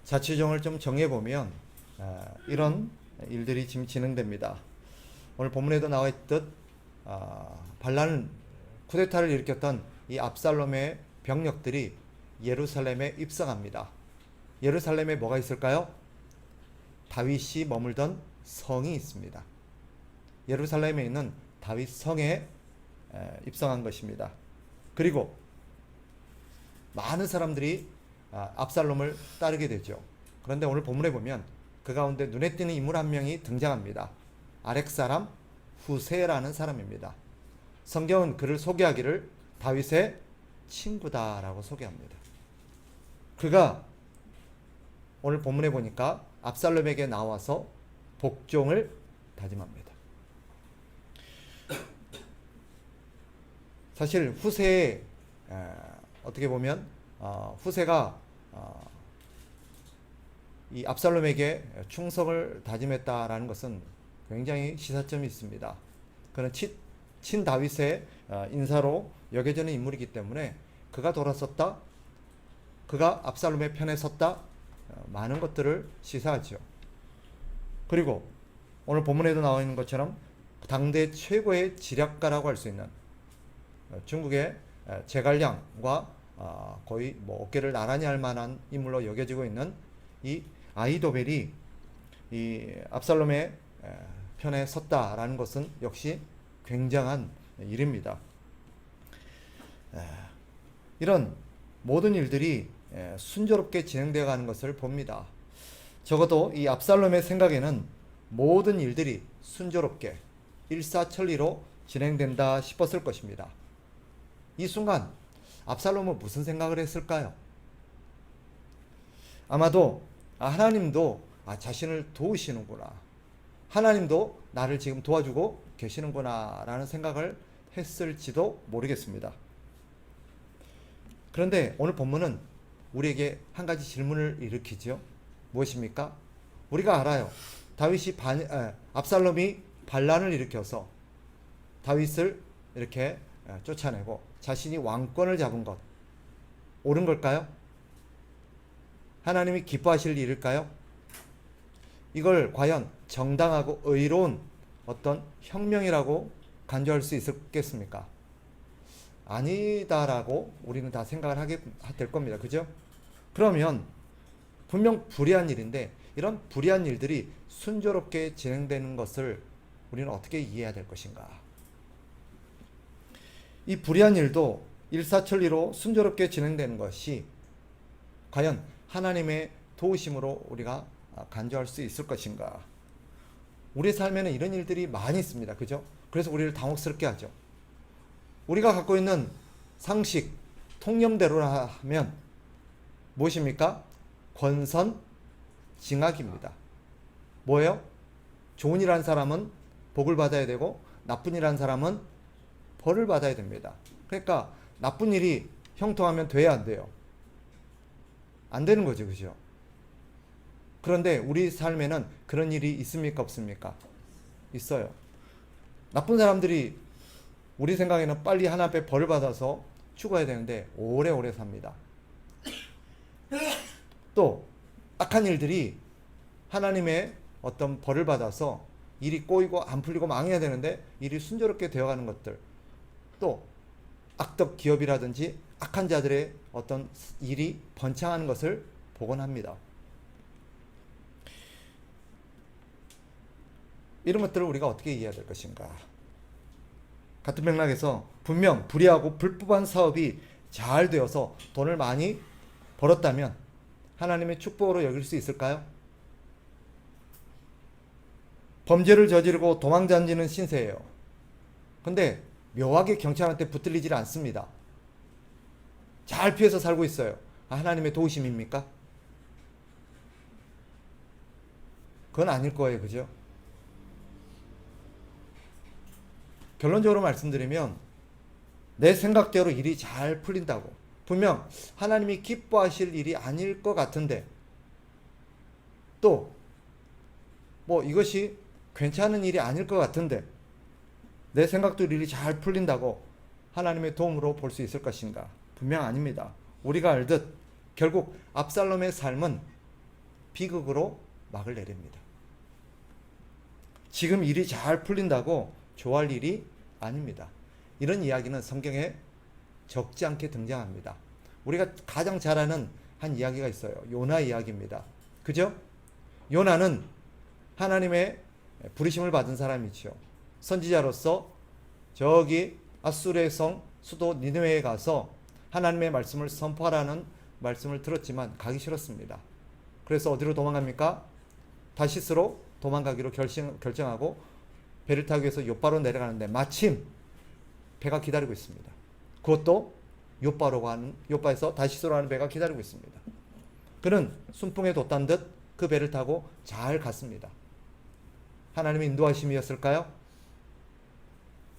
자취정을 좀 정해보면 이런 일들이 지금 진행됩니다. 오늘 본문에도 나와 있듯 반란 쿠데타를 일으켰던 이 압살롬의 병력들이 예루살렘에 입성합니다. 예루살렘에 뭐가 있을까요? 다윗이 머물던 성이 있습니다. 예루살렘에 있는 다윗 성에 입성한 것입니다. 그리고 많은 사람들이 압살롬을 따르게 되죠. 그런데 오늘 본문에 보면 그 가운데 눈에 띄는 인물 한 명이 등장합니다. 아렉 사람 후세라는 사람입니다. 성경은 그를 소개하기를 다윗의 친구다라고 소개합니다. 그가 오늘 본문에 보니까 압살롬에게 나와서 복종을 다짐합니다. 사실 후세의 어떻게 보면 후세가 이 압살롬에게 충성을 다짐했다라는 것은 굉장히 시사점이 있습니다. 그는 친 다윗의 인사로 여겨지는 인물이기 때문에 그가 돌아섰다, 그가 압살롬의 편에 섰다, 많은 것들을 시사하죠. 그리고 오늘 본문에도 나와 있는 것처럼 당대 최고의 지략가라고 할 수 있는 중국의 제갈량과 거의 어깨를 나란히 할 만한 인물로 여겨지고 있는 이 아히도벨이 이 압살롬의 편에 섰다라는 것은 역시 굉장한 일입니다. 이런 모든 일들이 순조롭게 진행되어 가는 것을 봅니다. 적어도 이 압살롬의 생각에는 모든 일들이 순조롭게 일사천리로 진행된다 싶었을 것입니다. 이 순간 압살롬은 무슨 생각을 했을까요? 아마도 하나님도 자신을 도우시는구나, 하나님도 나를 지금 도와주고 계시는구나 라는 생각을 했을지도 모르겠습니다. 그런데 오늘 본문은 우리에게 한 가지 질문을 일으키죠. 무엇입니까? 우리가 알아요. 압살롬이 반란을 일으켜서 다윗을 이렇게 쫓아내고 자신이 왕권을 잡은 것, 옳은 걸까요? 하나님이 기뻐하실 일일까요? 이걸 과연 정당하고 의로운 어떤 혁명이라고 간주할 수 있겠습니까? 아니다라고 우리는 다 생각을 하게 될 겁니다. 그죠? 그러면 분명 불의한 일인데 이런 불의한 일들이 순조롭게 진행되는 것을 우리는 어떻게 이해해야 될 것인가? 이 불의한 일도 일사천리로 순조롭게 진행되는 것이 과연 하나님의 도우심으로 우리가 간주할 수 있을 것인가? 우리 삶에는 이런 일들이 많이 있습니다. 그죠? 그래서 우리를 당혹스럽게 하죠. 우리가 갖고 있는 상식, 통념대로라면 무엇입니까? 권선징악입니다. 뭐예요? 좋은 일 한 사람은 복을 받아야 되고 나쁜 일 한 사람은 벌을 받아야 됩니다. 그러니까 나쁜 일이 형통하면 돼야 안 돼요? 안 되는 거죠. 그죠? 그런데 우리 삶에는 그런 일이 있습니까? 없습니까? 있어요. 나쁜 사람들이 우리 생각에는 빨리 하나님 앞에 벌을 받아서 죽어야 되는데 오래오래 삽니다. 또 악한 일들이 하나님의 어떤 벌을 받아서 일이 꼬이고 안 풀리고 망해야 되는데 일이 순조롭게 되어가는 것들, 또 악덕 기업이라든지 악한 자들의 어떤 일이 번창하는 것을 보곤 합니다. 이런 것들을 우리가 어떻게 이해해야 될 것인가? 같은 맥락에서 분명 불의하고 불법한 사업이 잘 되어서 돈을 많이 벌었다면 하나님의 축복으로 여길 수 있을까요? 범죄를 저지르고 도망다니는 신세예요. 근데 묘하게 경찰한테 붙들리질 않습니다. 잘 피해서 살고 있어요. 하나님의 도우심입니까? 그건 아닐 거예요. 그죠? 결론적으로 말씀드리면 내 생각대로 일이 잘 풀린다고, 분명 하나님이 기뻐하실 일이 아닐 것 같은데, 또 이것이 괜찮은 일이 아닐 것 같은데 내 생각대로 일이 잘 풀린다고 하나님의 도움으로 볼 수 있을 것인가? 분명 아닙니다. 우리가 알듯 결국 압살롬의 삶은 비극으로 막을 내립니다. 지금 일이 잘 풀린다고 좋아할 일이 아닙니다. 이런 이야기는 성경에 적지 않게 등장합니다. 우리가 가장 잘 아는 한 이야기가 있어요. 요나 이야기입니다. 그죠? 요나는 하나님의 부르심을 받은 사람이죠. 선지자로서 저기 아수르의 성 수도 니느웨에 가서 하나님의 말씀을 선포하라는 말씀을 들었지만 가기 싫었습니다. 그래서 어디로 도망갑니까? 다시스로 도망가기로 결정하고 배를 타기 위해서 욥바로 내려가는데 마침 배가 기다리고 있습니다. 그것도 욥바에서 다시스로 가는 배가 기다리고 있습니다. 그는 순풍에 돛단 듯 그 배를 타고 잘 갔습니다. 하나님의 인도하심이었을까요?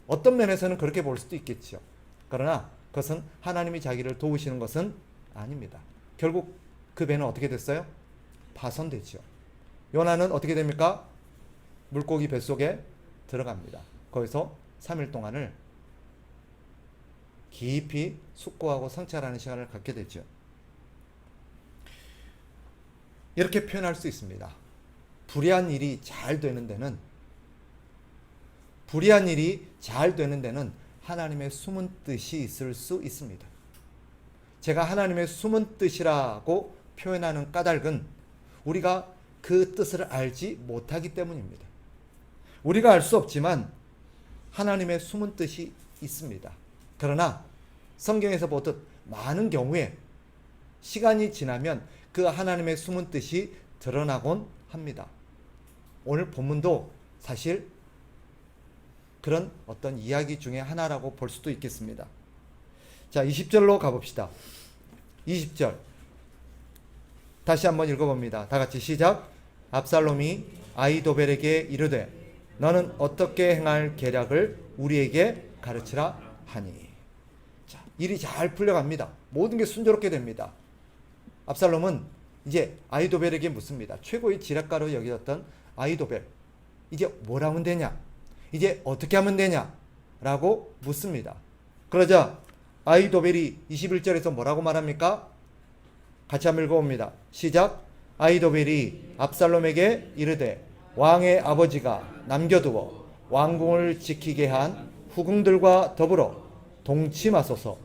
어떤 면에서는 그렇게 볼 수도 있겠죠. 그러나 그것은 하나님이 자기를 도우시는 것은 아닙니다. 결국 그 배는 어떻게 됐어요? 파손되죠. 요나는 어떻게 됩니까? 물고기 뱃속에 들어갑니다. 거기서 3일 동안을 깊이 숙고하고 성찰하는 시간을 갖게 되죠. 이렇게 표현할 수 있습니다. 불의한 일이 잘 되는 데는 하나님의 숨은 뜻이 있을 수 있습니다. 제가 하나님의 숨은 뜻이라고 표현하는 까닭은 우리가 그 뜻을 알지 못하기 때문입니다. 우리가 알 수 없지만 하나님의 숨은 뜻이 있습니다. 그러나 성경에서 보듯 많은 경우에 시간이 지나면 그 하나님의 숨은 뜻이 드러나곤 합니다. 오늘 본문도 사실 그런 어떤 이야기 중에 하나라고 볼 수도 있겠습니다. 자, 20절로 가봅시다. 20절 다시 한번 읽어봅니다. 다 같이 시작. 압살롬이 아히도벨에게 이르되 너는 어떻게 행할 계략을 우리에게 가르치라 하니. 자, 일이 잘 풀려갑니다. 모든 게 순조롭게 됩니다. 압살롬은 이제 아히도벨에게 묻습니다. 최고의 지략가로 여겨졌던 아히도벨, 이제 뭘 하면 되냐? 이제 어떻게 하면 되냐? 라고 묻습니다. 그러자 아히도벨이 21절에서 뭐라고 말합니까? 같이 한번 읽어봅니다. 시작. 아히도벨이 압살롬에게 이르되 왕의 아버지가 남겨두어 왕궁을 지키게 한 후궁들과 더불어 동침하소서.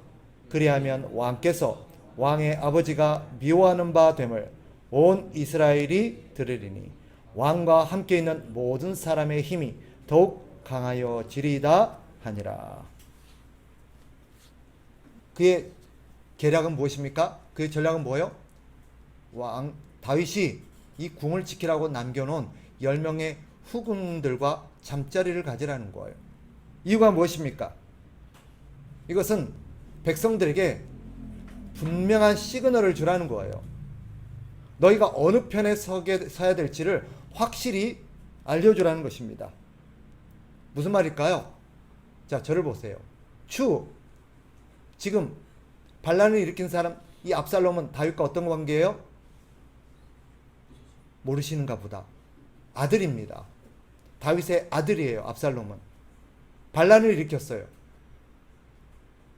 그리하면 왕께서 왕의 아버지가 미워하는 바 됨을 온 이스라엘이 들으리니 왕과 함께 있는 모든 사람의 힘이 더욱 강하여지리이다 하니라. 그의 계략은 무엇입니까? 그의 전략은 뭐예요? 다윗이 이 궁을 지키라고 남겨놓은 10명의 후궁들과 잠자리를 가지라는 거예요. 이유가 무엇입니까? 이것은 백성들에게 분명한 시그널을 주라는 거예요. 너희가 어느 편에 서야 될지를 확실히 알려주라는 것입니다. 무슨 말일까요? 자, 저를 보세요. 지금 반란을 일으킨 사람, 이 압살롬은 다윗과 어떤 관계예요? 모르시는가 보다. 아들입니다. 다윗의 아들이에요. 압살롬은. 반란을 일으켰어요.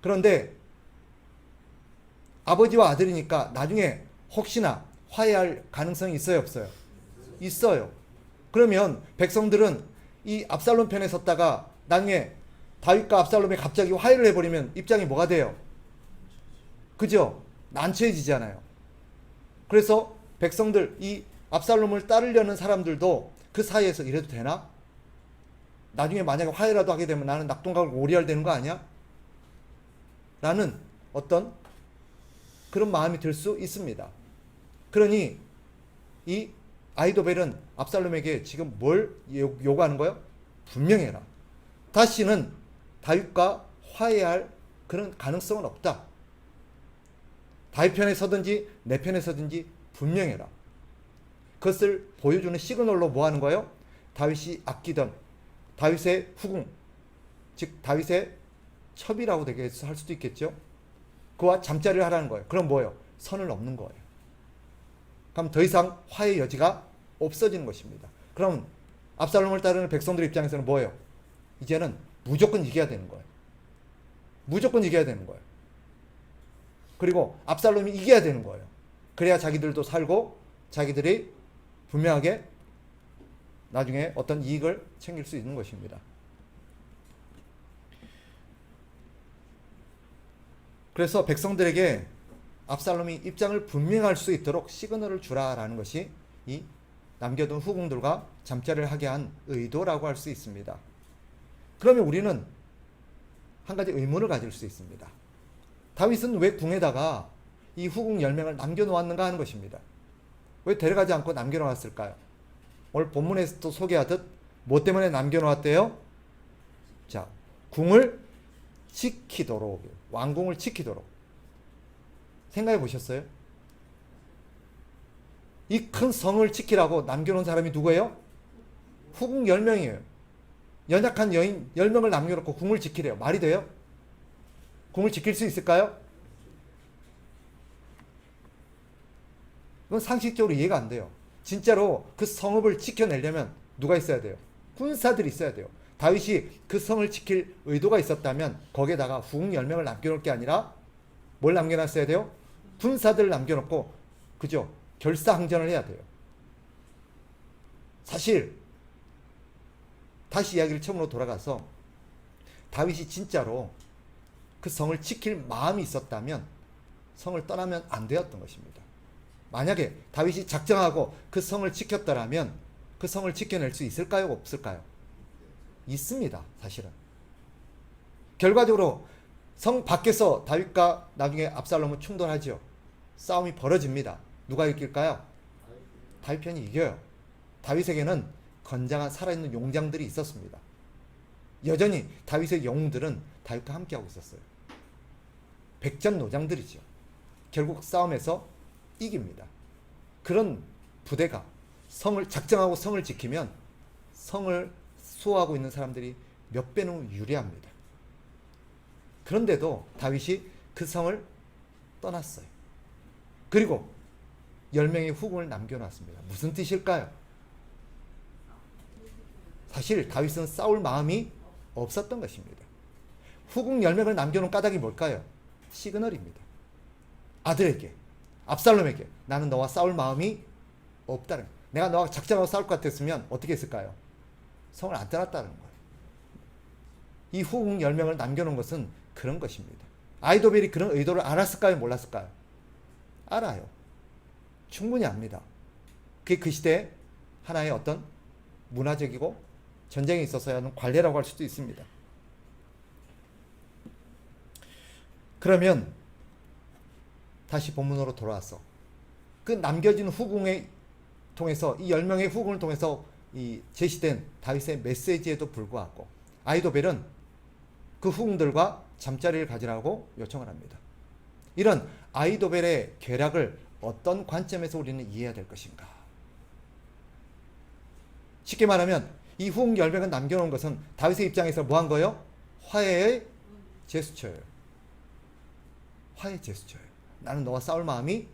그런데 아버지와 아들이니까 나중에 혹시나 화해할 가능성이 있어요, 없어요? 있어요. 그러면 백성들은 이 압살롬 편에 섰다가 나중에 다윗과 압살롬이 갑자기 화해를 해버리면 입장이 뭐가 돼요? 그죠? 난처해지잖아요. 그래서 백성들, 이 압살롬을 따르려는 사람들도 그 사이에서 이래도 되나? 나중에 만약에 화해라도 하게 되면 나는 낙동강을 오리알 되는 거 아니야? 라는 어떤 그런 마음이 들 수 있습니다. 그러니 이 아히도벨은 압살롬에게 지금 뭘 요구하는 거예요? 분명해라. 다시는 다윗과 화해할 그런 가능성은 없다. 다윗 편에 서든지 내 편에 서든지 분명해라. 그것을 보여주는 시그널로 뭐 하는 거예요? 다윗이 아끼던 다윗의 후궁, 즉 다윗의 첩이라고 되게 할 수도 있겠죠. 그와 잠자리를 하라는 거예요. 그럼 뭐예요? 선을 넘는 거예요. 그럼 더 이상 화해의 여지가 없어지는 것입니다. 그럼 압살롬을 따르는 백성들 입장에서는 뭐예요? 이제는 무조건 이겨야 되는 거예요. 무조건 이겨야 되는 거예요. 그리고 압살롬이 이겨야 되는 거예요. 그래야 자기들도 살고 자기들이 분명하게 나중에 어떤 이익을 챙길 수 있는 것입니다. 그래서 백성들에게 압살롬이 입장을 분명할 수 있도록 시그널을 주라라는 것이 이 남겨둔 후궁들과 잠자리를 하게 한 의도라고 할 수 있습니다. 그러면 우리는 한 가지 의문을 가질 수 있습니다. 다윗은 왜 궁에다가 이 후궁 10명을 남겨놓았는가 하는 것입니다. 왜 데려가지 않고 남겨놓았을까요? 오늘 본문에서도 소개하듯 뭐 때문에 남겨놓았대요? 자, 궁을 지키도록, 왕궁을 지키도록. 생각해 보셨어요? 이 큰 성을 지키라고 남겨놓은 사람이 누구예요? 후궁 10명이에요. 연약한 여인 10명을 남겨놓고 궁을 지키래요. 말이 돼요? 궁을 지킬 수 있을까요? 이건 상식적으로 이해가 안 돼요. 진짜로 그 성읍을 지켜내려면 누가 있어야 돼요? 군사들이 있어야 돼요. 다윗이 그 성을 지킬 의도가 있었다면 거기에다가 후궁 10명을 남겨놓을 게 아니라 뭘 남겨놨어야 돼요? 군사들을 남겨놓고 그죠? 결사항전을 해야 돼요. 사실 다시 이야기를 처음으로 돌아가서 다윗이 진짜로 그 성을 지킬 마음이 있었다면 성을 떠나면 안 되었던 것입니다. 만약에 다윗이 작정하고 그 성을 지켰더라면 그 성을 지켜낼 수 있을까요? 없을까요? 있습니다. 사실은. 결과적으로 성 밖에서 다윗과 나중에 압살롬은 충돌하죠. 싸움이 벌어집니다. 누가 이길까요? 다윗 편이 이겨요. 다윗에게는 건장한 살아있는 용장들이 있었습니다. 여전히 다윗의 영웅들은 다윗과 함께하고 있었어요. 백전노장들이죠. 결국 싸움에서 이깁니다. 그런 부대가 성을 작정하고 성을 지키면 성을 수호하고 있는 사람들이 몇 배는 유리합니다. 그런데도 다윗이 그 성을 떠났어요. 그리고 10명의 후궁을 남겨놨습니다. 무슨 뜻일까요? 사실 다윗은 싸울 마음이 없었던 것입니다. 후궁 10명을 남겨놓은 까닭이 뭘까요? 시그널입니다. 아들에게, 압살롬에게 나는 너와 싸울 마음이 없다는 거예요. 내가 너와 작정하고 싸울 것 같았으면 어떻게 했을까요? 성을 안 떠났다는 거예요. 이 후궁 10명을 남겨놓은 것은 그런 것입니다. 아히도벨이 그런 의도를 알았을까요? 몰랐을까요? 알아요. 충분히 압니다. 그게 그 시대에 하나의 어떤 문화적이고 전쟁에 있어서야 하는 관례라고 할 수도 있습니다. 그러면 다시 본문으로 돌아와서 그 남겨진 후궁을 통해서 이 10명의 후궁을 통해서 이 제시된 다윗의 메시지에도 불구하고 아히도벨은 그 후궁들과 잠자리를 가지라고 요청을 합니다. 이런 아히도벨의 계략을 어떤 관점에서 우리는 이해해야 될 것인가? 쉽게 말하면 이 후궁 10명을 남겨놓은 것은 다윗의 입장에서 뭐 한 거예요? 화해의 제스처예요. 화해의 제스처예요. 나는 너와 싸울 마음이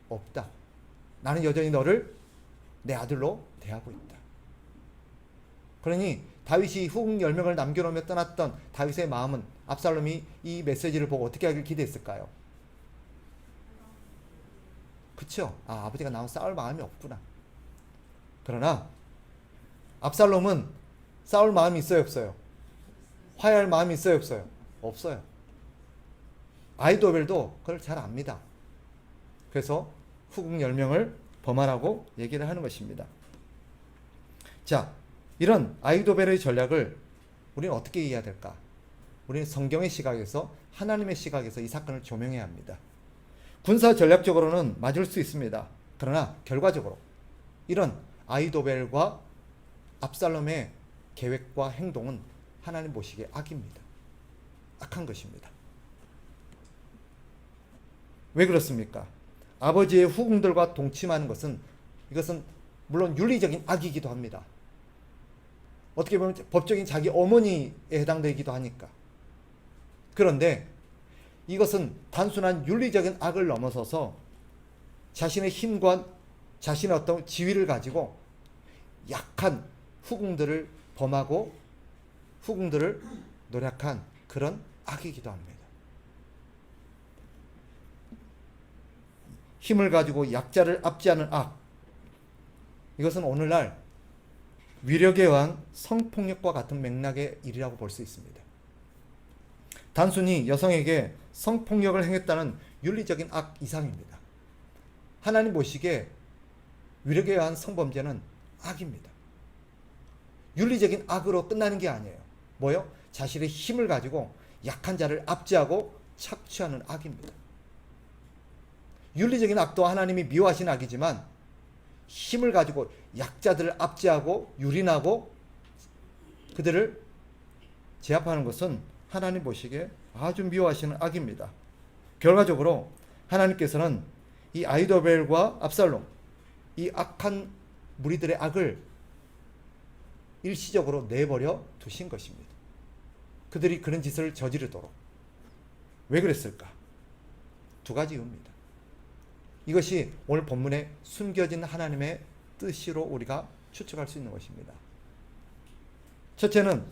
없다. 나는 여전히 너를 내 아들로 대하고 있다. 그러니 다윗이 후궁 10명을 남겨놓으며 떠났던 다윗의 마음은 압살롬이 이 메시지를 보고 어떻게 하길 기대했을까요? 그쵸? 아버지가 나와 싸울 마음이 없구나. 그러나 압살롬은 싸울 마음이 있어요, 없어요? 화해할 마음이 있어요, 없어요? 없어요. 아히도벨도 그걸 잘 압니다. 그래서 후궁 10명을 범하라고 얘기를 하는 것입니다. 자, 이런 아히도벨의 전략을 우리는 어떻게 이해해야 될까? 우리는 성경의 시각에서, 하나님의 시각에서 이 사건을 조명해야 합니다. 군사 전략적으로는 맞을 수 있습니다. 그러나 결과적으로 이런 아히도벨과 압살롬의 계획과 행동은 하나님 보시기에 악입니다. 악한 것입니다. 왜 그렇습니까? 아버지의 후궁들과 동침하는 것은 이것은 물론 윤리적인 악이기도 합니다. 어떻게 보면 법적인 자기 어머니에 해당되기도 하니까. 그런데 이것은 단순한 윤리적인 악을 넘어서서 자신의 힘과 자신의 어떤 지위를 가지고 약한 후궁들을 범하고 후궁들을 노력한 그런 악이기도 합니다. 힘을 가지고 약자를 압제하는 악. 이것은 오늘날 위력에 의한 성폭력과 같은 맥락의 일이라고 볼 수 있습니다. 단순히 여성에게 성폭력을 행했다는 윤리적인 악 이상입니다. 하나님 보시기에 위력에 의한 성범죄는 악입니다. 윤리적인 악으로 끝나는 게 아니에요. 뭐요? 자신의 힘을 가지고 약한 자를 압제하고 착취하는 악입니다. 윤리적인 악도 하나님이 미워하시는 악이지만 힘을 가지고 약자들을 압제하고 유린하고 그들을 제압하는 것은 하나님 보시기에 아주 미워하시는 악입니다. 결과적으로 하나님께서는 이 아히도벨과 압살롬, 이 악한 무리들의 악을 일시적으로 내버려 두신 것입니다. 그들이 그런 짓을 저지르도록. 왜 그랬을까? 두 가지 이유입니다. 이것이 오늘 본문에 숨겨진 하나님의 뜻으로 우리가 추측할 수 있는 것입니다. 첫째는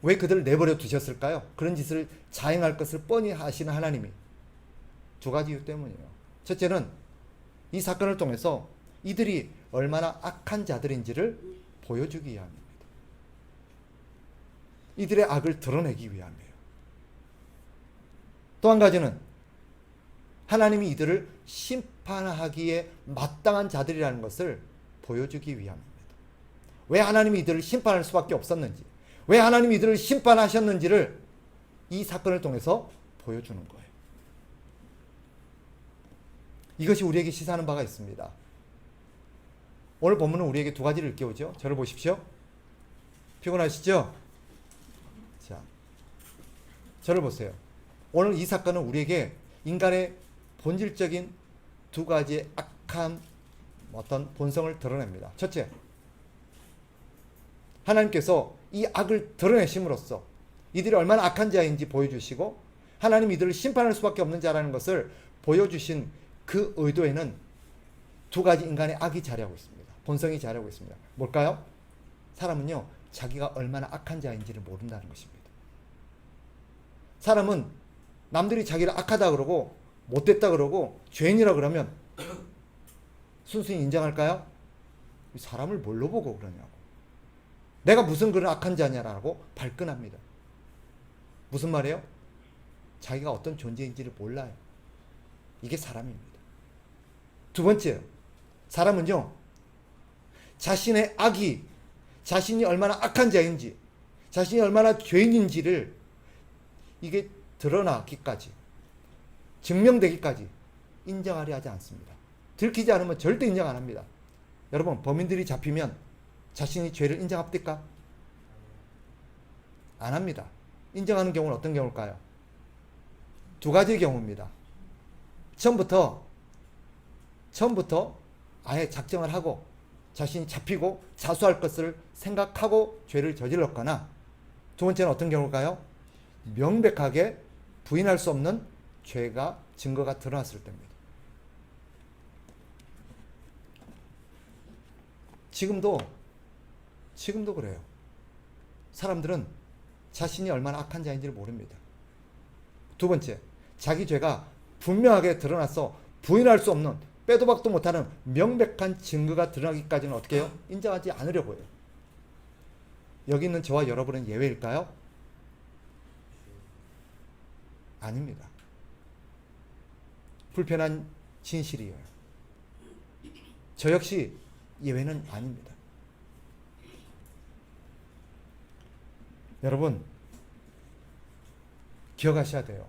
왜 그들을 내버려 두셨을까요? 그런 짓을 자행할 것을 뻔히 아시는 하나님이. 두 가지 이유 때문이에요. 첫째는 이 사건을 통해서 이들이 얼마나 악한 자들인지를 보여주기 위함입니다. 이들의 악을 드러내기 위함이에요. 또 한 가지는 하나님이 이들을 심판하기에 마땅한 자들이라는 것을 보여주기 위함입니다. 왜 하나님이 이들을 심판할 수밖에 없었는지, 왜 하나님이 이들을 심판하셨는지를 이 사건을 통해서 보여주는 거예요. 이것이 우리에게 시사하는 바가 있습니다. 오늘 본문은 우리에게 두 가지를 일깨우죠. 저를 보십시오. 피곤하시죠? 자, 저를 보세요. 오늘 이 사건은 우리에게 인간의 본질적인 두 가지의 악한 어떤 본성을 드러냅니다. 첫째, 하나님께서 이 악을 드러내심으로써 이들이 얼마나 악한 자인지 보여주시고 하나님 이들을 심판할 수밖에 없는 자라는 것을 보여주신 그 의도에는 두 가지 인간의 악이 자리하고 있습니다. 본성이 자리하고 있습니다. 뭘까요? 사람은요, 자기가 얼마나 악한 자인지를 모른다는 것입니다. 사람은 남들이 자기를 악하다 그러고 못됐다 그러고 죄인이라 그러면 순순히 인정할까요? 사람을 뭘로 보고 그러냐고. 내가 무슨 그런 악한 자냐라고 발끈합니다. 무슨 말이에요? 자기가 어떤 존재인지를 몰라요. 이게 사람입니다. 두 번째요. 사람은요, 자신의 악이 자신이 얼마나 악한 자인지, 자신이 얼마나 죄인인지를 이게 드러나기까지, 증명되기까지 인정하려 하지 않습니다. 들키지 않으면 절대 인정 안 합니다. 여러분, 범인들이 잡히면 자신이 죄를 인정합니까? 안 합니다. 인정하는 경우는 어떤 경우일까요? 두 가지의 경우입니다. 처음부터 아예 작정을 하고 자신이 잡히고 자수할 것을 생각하고 죄를 저질렀거나, 두 번째는 어떤 경우일까요? 명백하게 부인할 수 없는 죄가 증거가 드러났을 때입니다. 지금도 그래요. 사람들은 자신이 얼마나 악한 자인지를 모릅니다. 두 번째, 자기 죄가 분명하게 드러나서 부인할 수 없는, 빼도 박도 못하는 명백한 증거가 드러나기까지는 어떻게 해요? 인정하지 않으려고 해요. 여기 있는 저와 여러분은 예외일까요? 아닙니다. 불편한 진실이에요. 저 역시 예외는 아닙니다. 여러분, 기억하셔야 돼요.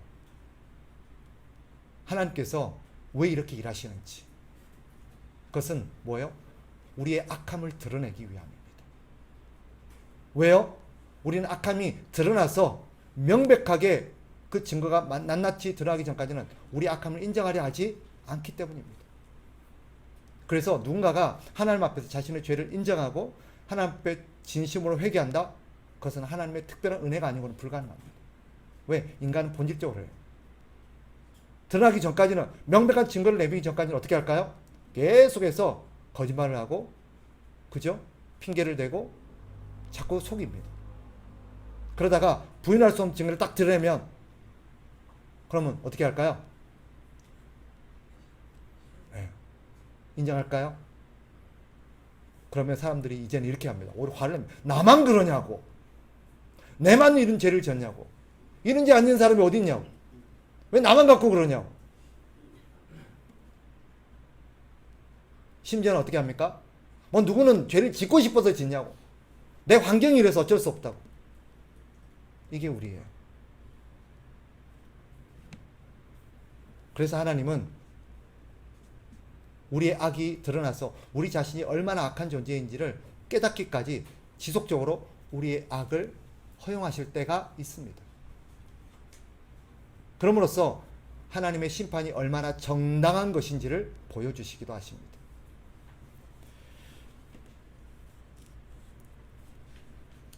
하나님께서 왜 이렇게 일하시는지. 그것은 뭐예요? 우리의 악함을 드러내기 위함입니다. 왜요? 우리는 악함이 드러나서 명백하게 그 증거가 낱낱이 드러나기 전까지는 우리 악함을 인정하려 하지 않기 때문입니다. 그래서 누군가가 하나님 앞에서 자신의 죄를 인정하고 하나님 앞에 진심으로 회개한다? 그것은 하나님의 특별한 은혜가 아니고는 불가능합니다. 왜? 인간은 본질적으로 해요. 드러나기 전까지는, 명백한 증거를 내밀기 전까지는 어떻게 할까요? 계속해서 거짓말을 하고, 그죠? 핑계를 대고 자꾸 속입니다. 그러다가 부인할 수 없는 증거를 딱 드러내면 그러면 어떻게 할까요? 네. 인정할까요? 그러면 사람들이 이제는 이렇게 합니다. 오히려 화를 냅니다. 나만 그러냐고. 내만 이런 죄를 졌냐고. 이런 죄 안 지는 사람이 어디 있냐고. 왜 나만 갖고 그러냐고. 심지어는 어떻게 합니까? 뭐 누구는 죄를 짓고 싶어서 짓냐고. 내 환경이 이래서 어쩔 수 없다고. 이게 우리예요. 그래서 하나님은 우리의 악이 드러나서 우리 자신이 얼마나 악한 존재인지를 깨닫기까지 지속적으로 우리의 악을 허용하실 때가 있습니다. 그럼으로써 하나님의 심판이 얼마나 정당한 것인지를 보여주시기도 하십니다.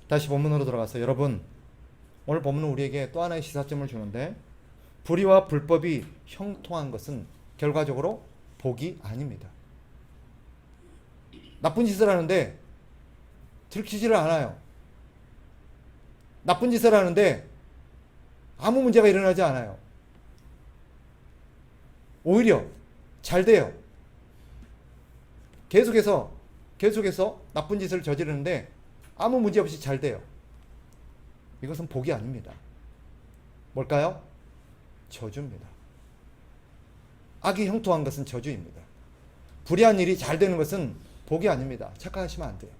다시 본문으로 들어가서 여러분, 오늘 본문은 우리에게 또 하나의 시사점을 주는데, 불의와 불법이 형통한 것은 결과적으로 복이 아닙니다. 나쁜 짓을 하는데 들키지를 않아요. 나쁜 짓을 하는데 아무 문제가 일어나지 않아요. 오히려 잘 돼요. 계속해서 나쁜 짓을 저지르는데 아무 문제 없이 잘 돼요. 이것은 복이 아닙니다. 뭘까요? 저주입니다. 악이 형통한 것은 저주입니다. 불의한 일이 잘 되는 것은 복이 아닙니다. 착각하시면 안 돼요.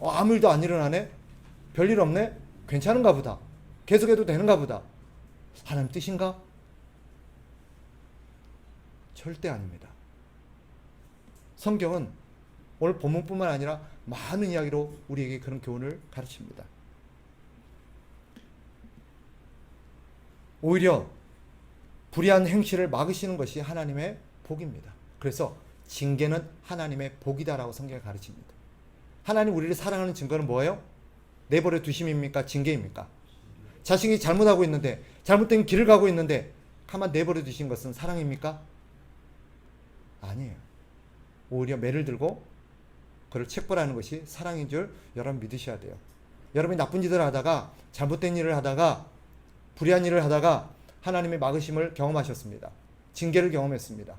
아무 일도 안 일어나네? 별일 없네? 괜찮은가 보다. 계속해도 되는가 보다. 하나님 뜻인가? 절대 아닙니다. 성경은 오늘 본문뿐만 아니라 많은 이야기로 우리에게 그런 교훈을 가르칩니다. 오히려 불의한 행실을 막으시는 것이 하나님의 복입니다. 그래서 징계는 하나님의 복이다라고 성경이 가르칩니다. 하나님 우리를 사랑하는 증거는 뭐예요? 내버려 두심입니까? 징계입니까? 자식이 잘못하고 있는데, 잘못된 길을 가고 있는데 가만 내버려 두신 것은 사랑입니까? 아니에요. 오히려 매를 들고 그를 책벌하는 것이 사랑인 줄 여러분 믿으셔야 돼요. 여러분이 나쁜 짓을 하다가, 잘못된 일을 하다가, 불의한 일을 하다가 하나님의 막으심을 경험하셨습니다. 징계를 경험했습니다.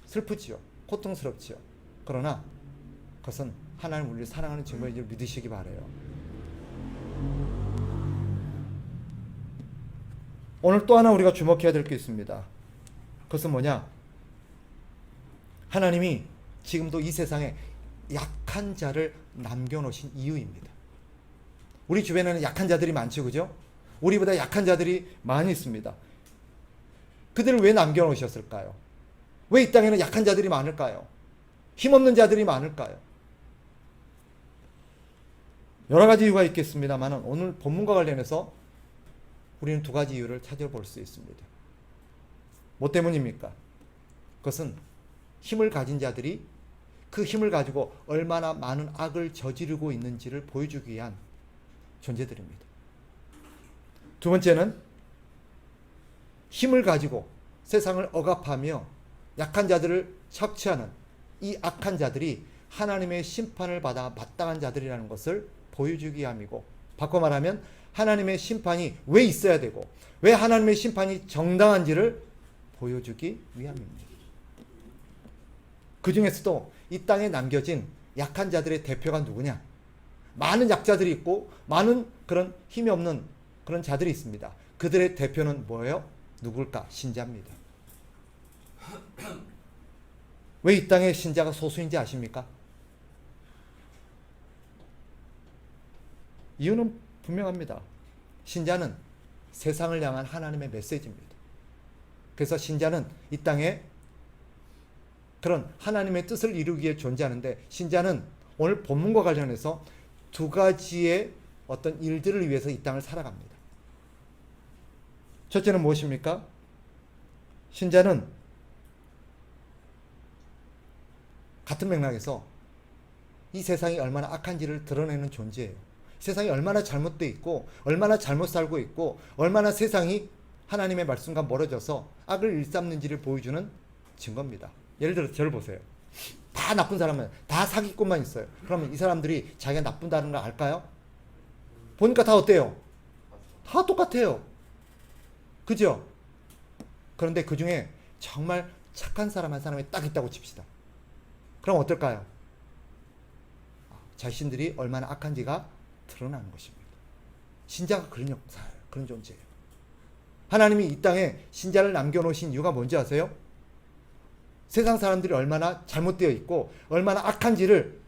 슬프지요. 고통스럽지요. 그러나 그것은 하나님 우리를 사랑하는 증거인 줄 믿으시기 바라요. 오늘 또 하나 우리가 주목해야 될 게 있습니다. 그것은 뭐냐? 하나님이 지금도 이 세상에 약한 자를 남겨놓으신 이유입니다. 우리 주변에는 약한 자들이 많죠, 그죠? 우리보다 약한 자들이 많이 있습니다. 그들을 왜 남겨놓으셨을까요? 왜 이 땅에는 약한 자들이 많을까요? 힘없는 자들이 많을까요? 여러 가지 이유가 있겠습니다만 오늘 본문과 관련해서 우리는 두 가지 이유를 찾아볼 수 있습니다. 뭐 때문입니까? 그것은 힘을 가진 자들이 그 힘을 가지고 얼마나 많은 악을 저지르고 있는지를 보여주기 위한 존재들입니다. 두 번째는 힘을 가지고 세상을 억압하며 약한 자들을 착취하는 이 악한 자들이 하나님의 심판을 받아 마땅한 자들이라는 것을 보여주기 위함이고, 바꿔 말하면 하나님의 심판이 왜 있어야 되고 왜 하나님의 심판이 정당한지를 보여주기 위함입니다. 그 중에서도 이 땅에 남겨진 약한 자들의 대표가 누구냐? 많은 약자들이 있고 많은 그런 힘이 없는 그런 자들이 있습니다. 그들의 대표는 뭐예요? 누굴까? 신자입니다. 왜 이 땅에 신자가 소수인지 아십니까? 이유는 분명합니다. 신자는 세상을 향한 하나님의 메시지입니다. 그래서 신자는 이 땅에 그런 하나님의 뜻을 이루기 위해 존재하는데, 신자는 오늘 본문과 관련해서 두 가지의 어떤 일들을 위해서 이 땅을 살아갑니다. 첫째는 무엇입니까? 신자는 같은 맥락에서 이 세상이 얼마나 악한지를 드러내는 존재예요. 세상이 얼마나 잘못되어 있고 얼마나 잘못 살고 있고 얼마나 세상이 하나님의 말씀과 멀어져서 악을 일삼는지를 보여주는 증거입니다. 예를 들어서 저를 보세요. 다 나쁜 사람은 다 사기꾼만 있어요. 그러면 이 사람들이 자기가 나쁜다는 걸 알까요? 보니까 다 어때요? 다 똑같아요. 그죠? 그런데 그 중에 정말 착한 사람 한 사람이 딱 있다고 칩시다. 그럼 어떨까요? 자신들이 얼마나 악한지가 드러나는 것입니다. 신자가 그런 역사예요. 그런 존재예요. 하나님이 이 땅에 신자를 남겨놓으신 이유가 뭔지 아세요? 세상 사람들이 얼마나 잘못되어 있고 얼마나 악한지를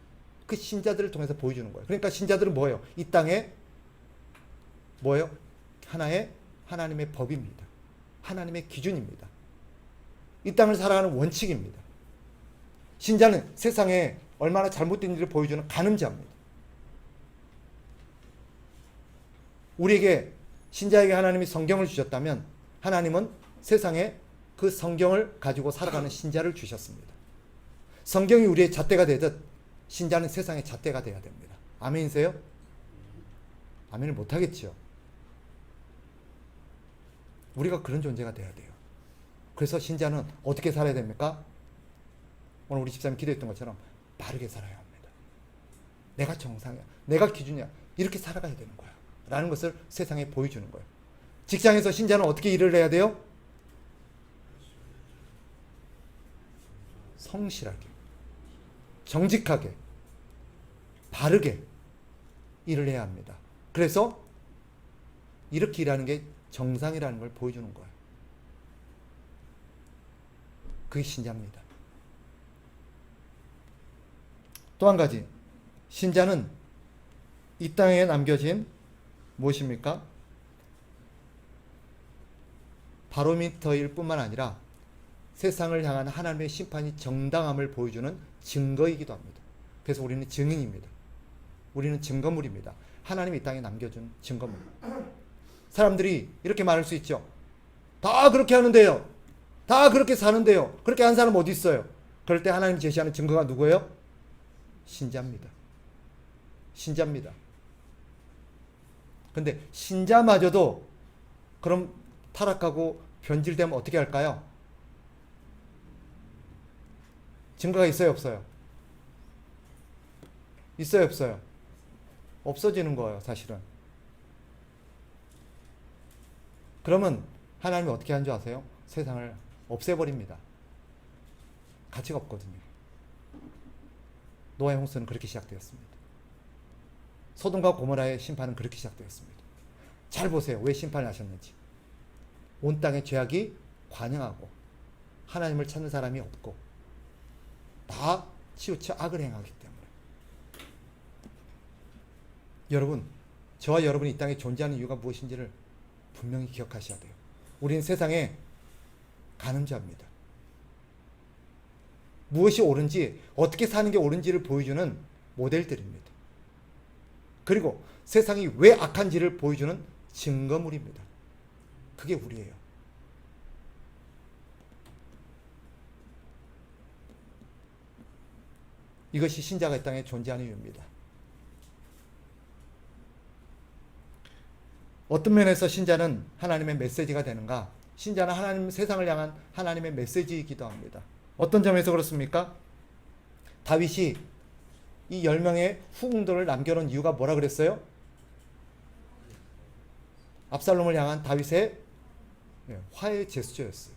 그 신자들을 통해서 보여주는 거예요. 그러니까 신자들은 뭐예요? 이 땅에 뭐예요? 하나의 하나님의 법입니다. 하나님의 기준입니다. 이 땅을 살아가는 원칙입니다. 신자는 세상에 얼마나 잘못된 일을 보여주는 가늠자입니다. 우리에게 신자에게 하나님이 성경을 주셨다면 하나님은 세상에 그 성경을 가지고 살아가는 신자를 주셨습니다. 성경이 우리의 잣대가 되듯 신자는 세상의 잣대가 되어야 됩니다. 아멘이세요? 아멘을 못하겠죠. 우리가 그런 존재가 되어야 돼요. 그래서 신자는 어떻게 살아야 됩니까? 오늘 우리 집사님 기도했던 것처럼 바르게 살아야 합니다. 내가 정상이야. 내가 기준이야. 이렇게 살아가야 되는 거야. 라는 것을 세상에 보여주는 거예요. 직장에서 신자는 어떻게 일을 해야 돼요? 성실하게, 정직하게, 바르게 일을 해야 합니다. 그래서 이렇게 일하는 게 정상이라는 걸 보여주는 거예요. 그게 신자입니다. 또 한 가지, 신자는 이 땅에 남겨진 무엇입니까? 바로미터일 뿐만 아니라 세상을 향한 하나님의 심판이 정당함을 보여주는 증거이기도 합니다. 그래서 우리는 증인입니다. 우리는 증거물입니다. 하나님이 이 땅에 남겨준 증거물. 사람들이 이렇게 말할 수 있죠. 다 그렇게 하는데요. 다 그렇게 사는데요. 그렇게 한 사람 어디 있어요? 그럴 때 하나님이 제시하는 증거가 누구예요? 신자입니다. 신자입니다. 근데 신자마저도 그럼 타락하고 변질되면 어떻게 할까요? 증거가 있어요, 없어요? 있어요, 없어요? 없어지는 거예요, 사실은. 그러면 하나님이 어떻게 하는 줄 아세요? 세상을 없애버립니다. 가치가 없거든요. 노아의 홍수는 그렇게 시작되었습니다. 소돔과 고모라의 심판은 그렇게 시작되었습니다. 잘 보세요. 왜 심판을 하셨는지. 온 땅의 죄악이 관영하고 하나님을 찾는 사람이 없고 다 치우쳐 악을 행하기 때문에. 여러분, 저와 여러분이 이 땅에 존재하는 이유가 무엇인지를 분명히 기억하셔야 돼요. 우리는 세상에 가늠자입니다. 무엇이 옳은지, 어떻게 사는 게 옳은지를 보여주는 모델들입니다. 그리고 세상이 왜 악한지를 보여주는 증거물입니다. 그게 우리예요. 이것이 신자가 이 땅에 존재하는 이유입니다. 어떤 면에서 신자는 하나님의 메시지가 되는가? 신자는 하나님, 세상을 향한 하나님의 메시지이기도 합니다. 어떤 점에서 그렇습니까? 다윗이 이 10명의 후궁들을 남겨놓은 이유가 뭐라 그랬어요? 압살롬을 향한 다윗의 화해 제스처였어요.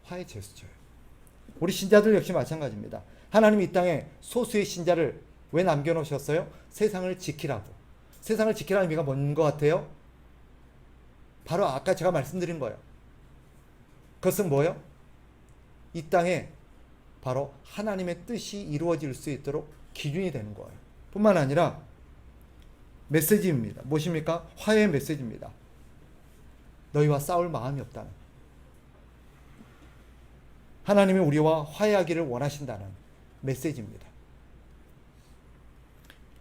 화해 제스처예요. 우리 신자들 역시 마찬가지입니다. 하나님이 이 땅에 소수의 신자를 왜 남겨놓으셨어요? 세상을 지키라고. 세상을 지키라는 의미가 뭔 것 같아요? 바로 아까 제가 말씀드린 거예요. 그것은 뭐예요? 이 땅에 바로 하나님의 뜻이 이루어질 수 있도록 기준이 되는 거예요. 뿐만 아니라 메시지입니다. 무엇입니까? 화해의 메시지입니다. 너희와 싸울 마음이 없다는. 하나님이 우리와 화해하기를 원하신다는 메시지입니다.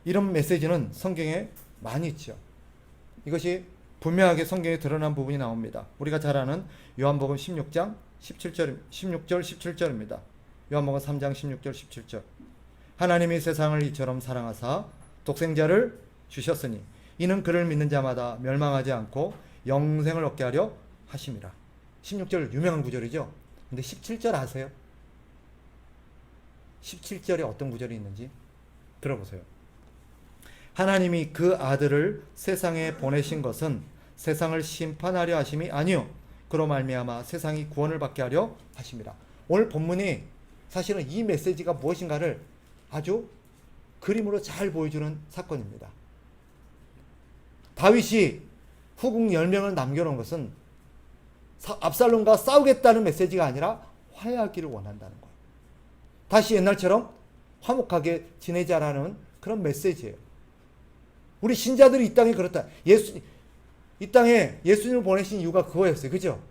이런 메시지는 성경에 많이 있죠. 이것이 분명하게 성경에 드러난 부분이 나옵니다. 우리가 잘 아는 요한복음 16장 16절 17절입니다. 요한복음 3장 16절 17절. 하나님이 세상을 이처럼 사랑하사 독생자를 주셨으니 이는 그를 믿는 자마다 멸망하지 않고 영생을 얻게 하려 하심이라. 16절 유명한 구절이죠. 근데 17절 아세요? 17절에 어떤 구절이 있는지 들어보세요. 하나님이 그 아들을 세상에 보내신 것은 세상을 심판하려 하심이 아니요 그로 말미암아 세상이 구원을 받게 하려 하심이라. 오늘 본문이 사실은 이 메시지가 무엇인가를 아주 그림으로 잘 보여주는 사건입니다. 다윗이 후궁 10명을 남겨놓은 것은 압살롬과 싸우겠다는 메시지가 아니라 화해하기를 원한다는 거예요. 다시 옛날처럼 화목하게 지내자라는 그런 메시지예요. 우리 신자들이 이 땅에 그렇다. 이 땅에 예수님을 보내신 이유가 그거였어요. 그죠?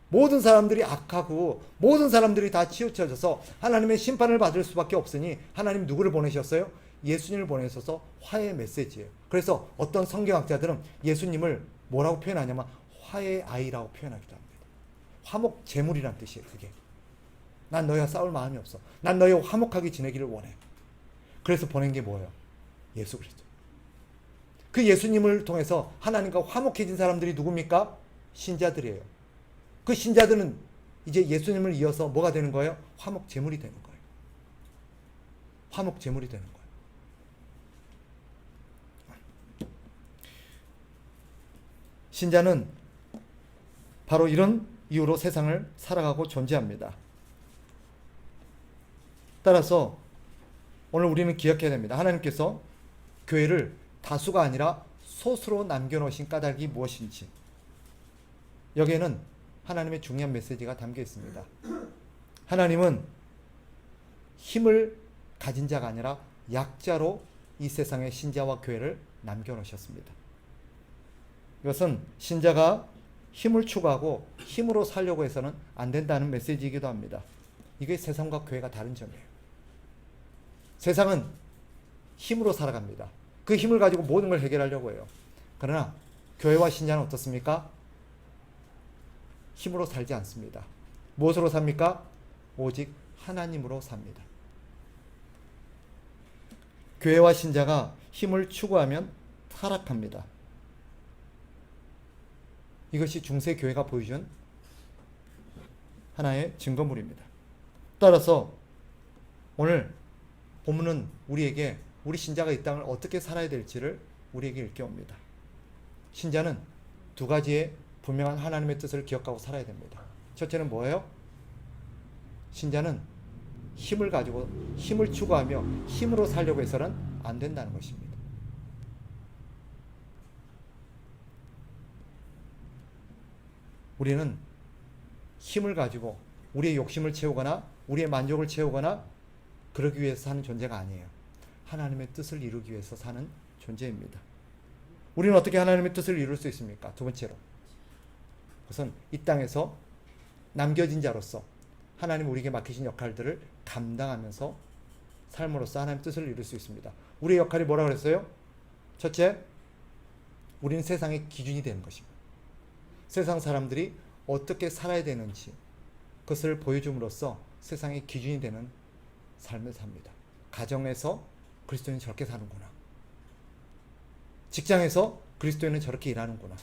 모든 사람들이 악하고 모든 사람들이 다 치우쳐져서 하나님의 심판을 받을 수밖에 없으니 하나님 누구를 보내셨어요? 예수님을 보내셔서 화해의 메시지예요. 그래서 어떤 성경학자들은 예수님을 뭐라고 표현하냐면 화해의 아이라고 표현하기도 합니다. 화목 제물이란 뜻이에요. 그게. 난 너희와 싸울 마음이 없어. 난 너희와 화목하게 지내기를 원해. 그래서 보낸 게 뭐예요? 예수 그리스도. 그 예수님을 통해서 하나님과 화목해진 사람들이 누굽니까? 신자들이에요. 그 신자들은 이제 예수님을 이어서 뭐가 되는 거예요? 화목 제물이 되는 거예요. 화목 제물이 되는 거예요. 신자는 바로 이런 이유로 세상을 살아가고 존재합니다. 따라서 오늘 우리는 기억해야 됩니다. 하나님께서 교회를 다수가 아니라 소수로 남겨놓으신 까닭이 무엇인지, 여기에는 하나님의 중요한 메시지가 담겨 있습니다. 하나님은 힘을 가진 자가 아니라 약자로 이 세상의 신자와 교회를 남겨놓으셨습니다. 이것은 신자가 힘을 추구하고 힘으로 살려고 해서는 안 된다는 메시지이기도 합니다. 이게 세상과 교회가 다른 점이에요. 세상은 힘으로 살아갑니다. 그 힘을 가지고 모든 걸 해결하려고 해요. 그러나 교회와 신자는 어떻습니까? 힘으로 살지 않습니다. 무엇으로 삽니까? 오직 하나님으로 삽니다. 교회와 신자가 힘을 추구하면 타락합니다. 이것이 중세 교회가 보여준 하나의 증거물입니다. 따라서 오늘 본문은 우리에게 우리 신자가 이 땅을 어떻게 살아야 될지를 우리에게 일깨웁니다. 신자는 두 가지의 분명한 하나님의 뜻을 기억하고 살아야 됩니다. 첫째는 뭐예요? 신자는 힘을 가지고 힘을 추구하며 힘으로 살려고 해서는 안 된다는 것입니다. 우리는 힘을 가지고 우리의 욕심을 채우거나 우리의 만족을 채우거나 그러기 위해서 사는 존재가 아니에요. 하나님의 뜻을 이루기 위해서 사는 존재입니다. 우리는 어떻게 하나님의 뜻을 이룰 수 있습니까? 두 번째로, 우선 이 땅에서 남겨진 자로서 하나님 우리에게 맡기신 역할들을 감당하면서 삶으로써 하나님의 뜻을 이룰 수 있습니다. 우리의 역할이 뭐라고 그랬어요? 첫째, 우리는 세상의 기준이 되는 것입니다. 세상 사람들이 어떻게 살아야 되는지 그것을 보여줌으로써 세상의 기준이 되는 삶을 삽니다. 가정에서 그리스도인은 저렇게 사는구나. 직장에서 그리스도인은 저렇게 일하는구나.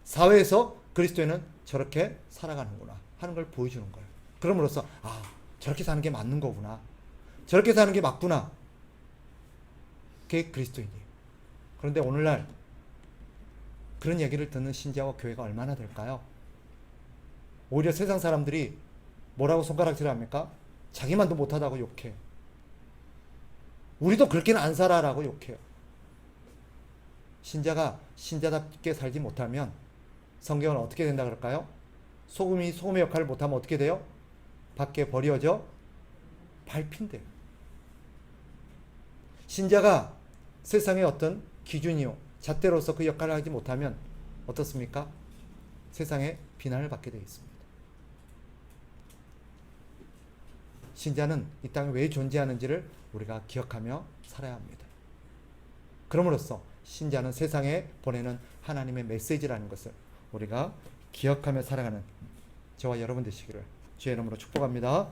사회에서 그리스도인은 저렇게 살아가는구나 하는 걸 보여주는 거예요. 그럼으로써 저렇게 사는 게 맞는 거구나. 저렇게 사는 게 맞구나. 그게 그리스도인이에요. 그런데 오늘날 그런 얘기를 듣는 신자와 교회가 얼마나 될까요? 오히려 세상 사람들이 뭐라고 손가락질합니까? 자기만도 못하다고 욕해. 우리도 그렇게는 안 살아라고 욕해요. 신자가 신자답게 살지 못하면 성경은 어떻게 된다 그럴까요? 소금이 소금의 역할을 못하면 어떻게 돼요? 밖에 버려져 밟힌대요. 신자가 세상의 어떤 기준이요 잣대로서 그 역할을 하지 못하면 어떻습니까? 세상에 비난을 받게 되어 있습니다. 신자는 이 땅에 왜 존재하는지를 우리가 기억하며 살아야 합니다. 그럼으로써 신자는 세상에 보내는 하나님의 메시지라는 것을 우리가 기억하며 살아가는 저와 여러분 되시기를 주의 이름으로 축복합니다.